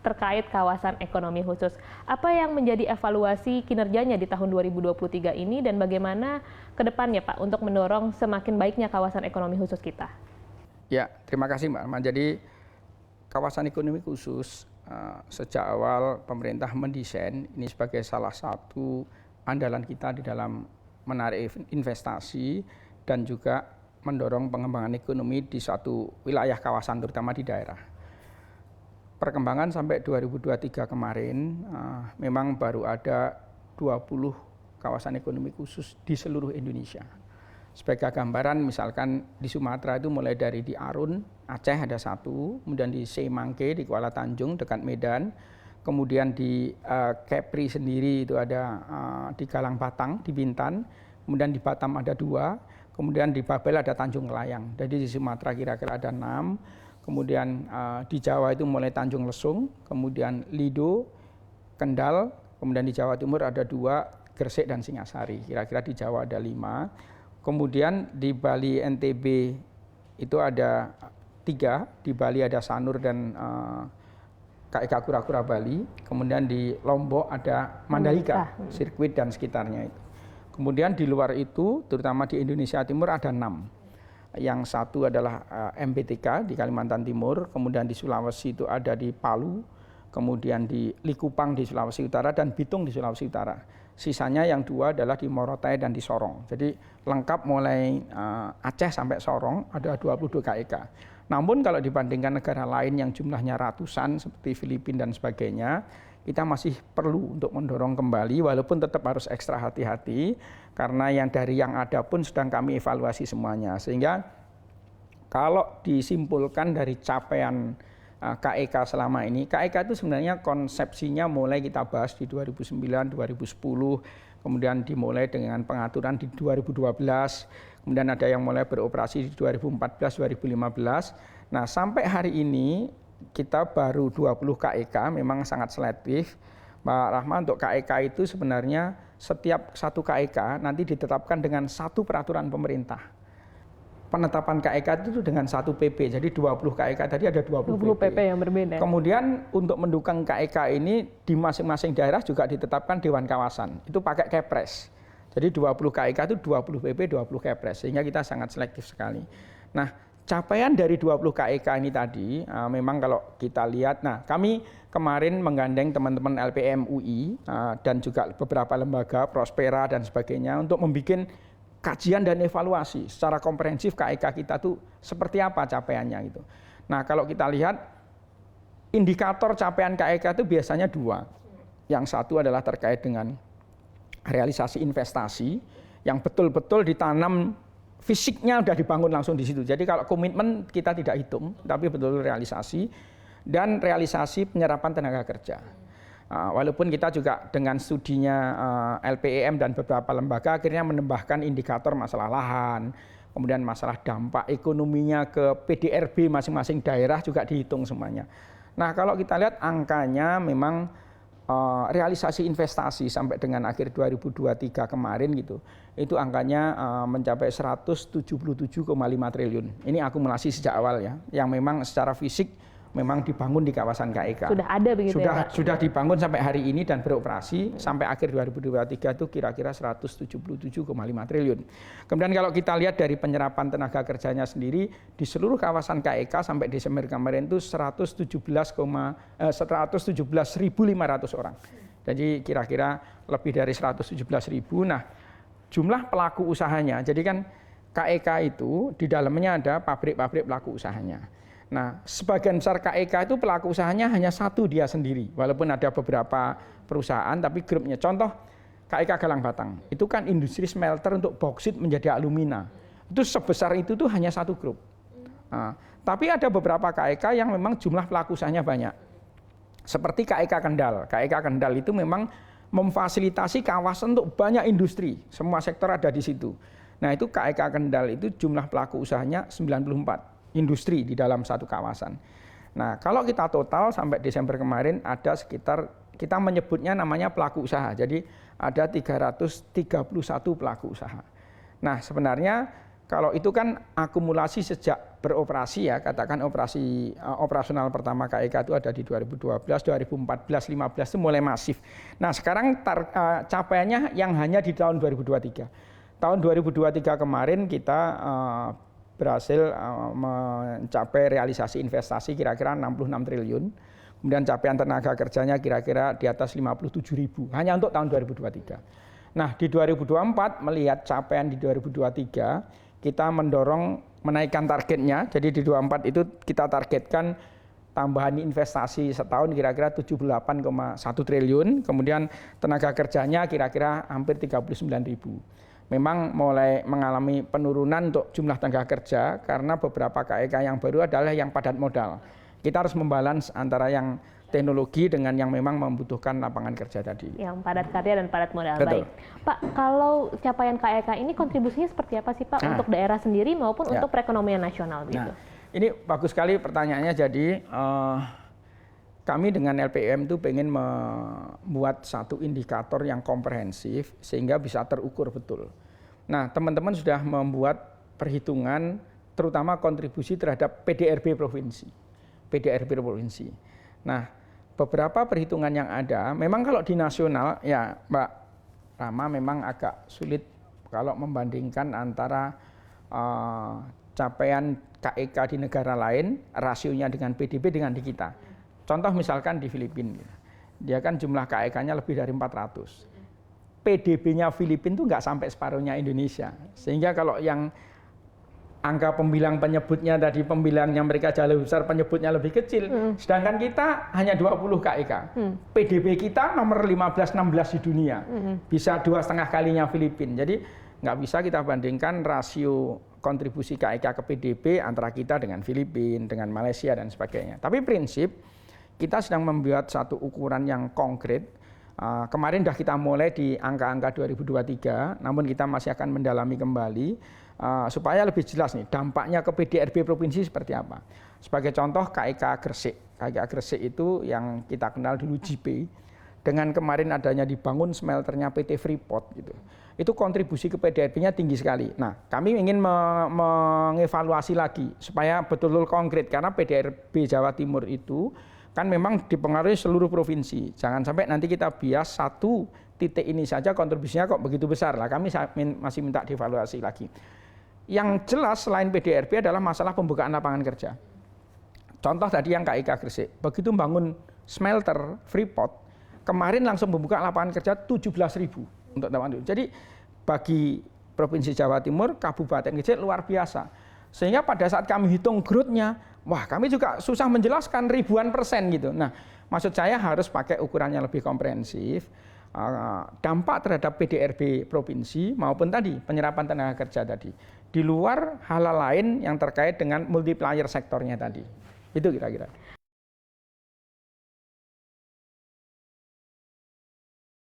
terkait kawasan ekonomi khusus. Apa yang menjadi evaluasi kinerjanya di tahun 2023 ini dan bagaimana ke depannya Pak untuk mendorong semakin baiknya kawasan ekonomi khusus kita? Ya, terima kasih Mbak Arman. Jadi kawasan ekonomi khusus sejak awal pemerintah mendesain ini sebagai salah satu andalan kita di dalam menarik investasi dan juga mendorong pengembangan ekonomi di suatu wilayah kawasan terutama di daerah. Perkembangan sampai 2023 kemarin memang baru ada 20 kawasan ekonomi khusus di seluruh Indonesia. Sebagai gambaran misalkan di Sumatera itu mulai dari di Arun, Aceh ada satu, kemudian di Semangke di Kuala Tanjung dekat Medan, kemudian di Kepri sendiri itu ada di Galang Batang di Bintan, kemudian di Batam ada 2, kemudian di Babel ada Tanjung Kelayang. Jadi di Sumatera kira-kira ada 6, kemudian di Jawa itu mulai Tanjung Lesung, kemudian Lido, Kendal, kemudian di Jawa Timur ada 2, Gresik dan Singasari. Kira-kira di Jawa ada 5. Kemudian di Bali NTB itu ada 3, di Bali ada Sanur dan KIK Kura-Kura Bali, kemudian di Lombok ada Mandalika, sirkuit dan sekitarnya itu. Kemudian di luar itu, terutama di Indonesia Timur ada 6. Yang satu adalah MBTK di Kalimantan Timur, kemudian di Sulawesi itu ada di Palu, kemudian di Likupang di Sulawesi Utara dan Bitung di Sulawesi Utara. Sisanya yang 2 adalah di Morotai dan di Sorong. Jadi lengkap mulai Aceh sampai Sorong ada 22 KIK. Namun kalau dibandingkan negara lain yang jumlahnya ratusan seperti Filipina dan sebagainya, kita masih perlu untuk mendorong kembali walaupun tetap harus ekstra hati-hati karena yang dari yang ada pun sedang kami evaluasi semuanya. Sehingga kalau disimpulkan dari capaian KIK selama ini, KIK itu sebenarnya konsepsinya mulai kita bahas di 2009, 2010, kemudian dimulai dengan pengaturan di 2012, kemudian ada yang mulai beroperasi di 2014, 2015. Nah sampai hari ini kita baru 20 KIK, memang sangat selektif. Mbak Rahma, untuk KIK itu sebenarnya setiap satu KIK nanti ditetapkan dengan satu peraturan pemerintah. Penetapan KIK itu dengan satu PP, jadi 20 KIK tadi ada 20 PP yang berbeda. Kemudian untuk mendukung KIK ini di masing-masing daerah juga ditetapkan Dewan Kawasan, itu pakai Kepres. Jadi 20 KIK itu 20 PP, 20 Kepres, sehingga kita sangat selektif sekali. Nah, capaian dari 20 KIK ini tadi, memang kalau kita lihat, nah kami kemarin menggandeng teman-teman LPM UI dan juga beberapa lembaga, Prospera dan sebagainya untuk membuat kajian dan evaluasi secara komprehensif KIK kita tuh seperti apa capaiannya gitu. Nah kalau kita lihat indikator capaian KIK itu biasanya 2. Yang satu adalah terkait dengan realisasi investasi yang betul-betul ditanam fisiknya udah dibangun langsung di situ. Jadi kalau komitmen kita tidak hitung, tapi betul realisasi dan realisasi penyerapan tenaga kerja. Walaupun kita juga dengan studinya LPEM dan beberapa lembaga akhirnya menambahkan indikator masalah lahan, kemudian masalah dampak ekonominya ke PDRB masing-masing daerah juga dihitung semuanya. Nah kalau kita lihat angkanya memang realisasi investasi sampai dengan akhir 2023 kemarin gitu, itu angkanya mencapai 177,5 triliun. Ini akumulasi sejak awal ya, yang memang secara fisik memang dibangun di kawasan KIK. Sudah ada begitu ya Pak? Sudah dibangun sampai hari ini dan beroperasi sampai akhir 2023 itu kira-kira 177,5 triliun. Kemudian kalau kita lihat dari penyerapan tenaga kerjanya sendiri di seluruh kawasan KIK sampai Desember kemarin itu 117.500 orang. Jadi kira-kira lebih dari 117.000. Nah, jumlah pelaku usahanya. Jadi kan KIK itu di dalamnya ada pabrik-pabrik pelaku usahanya. Nah, sebagian besar KIK itu pelaku usahanya hanya satu dia sendiri. Walaupun ada beberapa perusahaan, tapi grupnya. Contoh KIK Galang Batang, itu kan industri smelter untuk boksit menjadi alumina. Itu sebesar itu tuh hanya satu grup. Nah, tapi ada beberapa KIK yang memang jumlah pelaku usahanya banyak. Seperti KIK Kendal. KIK Kendal itu memang memfasilitasi kawasan untuk banyak industri. Semua sektor ada di situ. Nah, itu KIK Kendal itu jumlah pelaku usahanya 94. Industri di dalam satu kawasan. Nah, kalau kita total sampai Desember kemarin ada sekitar, kita menyebutnya namanya pelaku usaha. Jadi ada 331 pelaku usaha. Nah, sebenarnya Kalau itu kan akumulasi sejak beroperasi ya, katakan operasional pertama KEK itu ada di 2012, 2014, 2015 itu mulai masif. Nah sekarang capaiannya yang hanya di tahun 2023. Tahun 2023 kemarin kita berhasil mencapai realisasi investasi kira-kira 66 triliun. Kemudian capaian tenaga kerjanya kira-kira di atas 57.000 hanya untuk tahun 2023. Nah di 2024 melihat capaian di 2023 kita mendorong menaikkan targetnya. Jadi di 2024 itu kita targetkan tambahan investasi setahun kira-kira 78,1 triliun. Kemudian tenaga kerjanya kira-kira hampir 39.000. Memang mulai mengalami penurunan untuk jumlah tenaga kerja karena beberapa KEK yang baru adalah yang padat modal. Kita harus membalans antara yang teknologi dengan yang memang membutuhkan lapangan kerja tadi. Yang padat karya dan padat modal. Betul. Baik. Pak, kalau capaian KEK ini kontribusinya seperti apa sih Pak untuk daerah sendiri maupun untuk perekonomian nasional gitu? Nah, ini bagus sekali pertanyaannya. Jadi kami dengan LPM itu pengen membuat satu indikator yang komprehensif sehingga bisa terukur betul. Nah, teman-teman sudah membuat perhitungan terutama kontribusi terhadap PDRB provinsi. Nah, beberapa perhitungan yang ada, memang kalau di nasional, ya Mbak Rama memang agak sulit kalau membandingkan antara capaian KEK di negara lain, rasionya dengan PDB dengan di kita. Contoh misalkan di Filipina, dia kan jumlah KEK-nya lebih dari 400. PDB-nya Filipina itu nggak sampai separuhnya Indonesia. Sehingga kalau yang angka pembilang penyebutnya tadi, pembilangnya mereka jauh lebih besar, penyebutnya lebih kecil. Sedangkan kita hanya 20 KEK. PDB kita nomor 15-16 di dunia. Bisa 2,5 kalinya Filipina. Jadi nggak bisa kita bandingkan rasio kontribusi KEK ke PDB antara kita dengan Filipina, dengan Malaysia dan sebagainya. Tapi prinsip kita sedang membuat satu ukuran yang konkret. Kemarin sudah kita mulai di angka-angka 2023, namun kita masih akan mendalami kembali supaya lebih jelas nih dampaknya ke PDRB provinsi seperti apa. Sebagai contoh KEK Gresik. KEK Gresik itu yang kita kenal dulu JP. Dengan kemarin adanya dibangun smelternya PT Freeport gitu. Itu kontribusi ke PDRB-nya tinggi sekali. Nah, kami ingin mengevaluasi lagi supaya betul-betul konkret karena PDRB Jawa Timur itu kan memang dipengaruhi seluruh provinsi. Jangan sampai nanti kita bias satu titik ini saja kontribusinya kok begitu besar lah. Kami masih minta dievaluasi lagi. Yang jelas selain PDRB adalah masalah pembukaan lapangan kerja. Contoh tadi yang KEK Gresik, begitu bangun smelter Freeport, kemarin langsung membuka lapangan kerja 17.000 untuk teman-teman. Jadi bagi Provinsi Jawa Timur, Kabupaten Gresik luar biasa. Sehingga pada saat kami hitung growth-nya, wah kami juga susah menjelaskan ribuan persen gitu. Nah, maksud saya harus pakai ukuran yang lebih komprehensif. Dampak terhadap PDRB provinsi maupun tadi penyerapan tenaga kerja tadi. Di luar hal lain yang terkait dengan multiplier sektornya tadi. Itu kira-kira.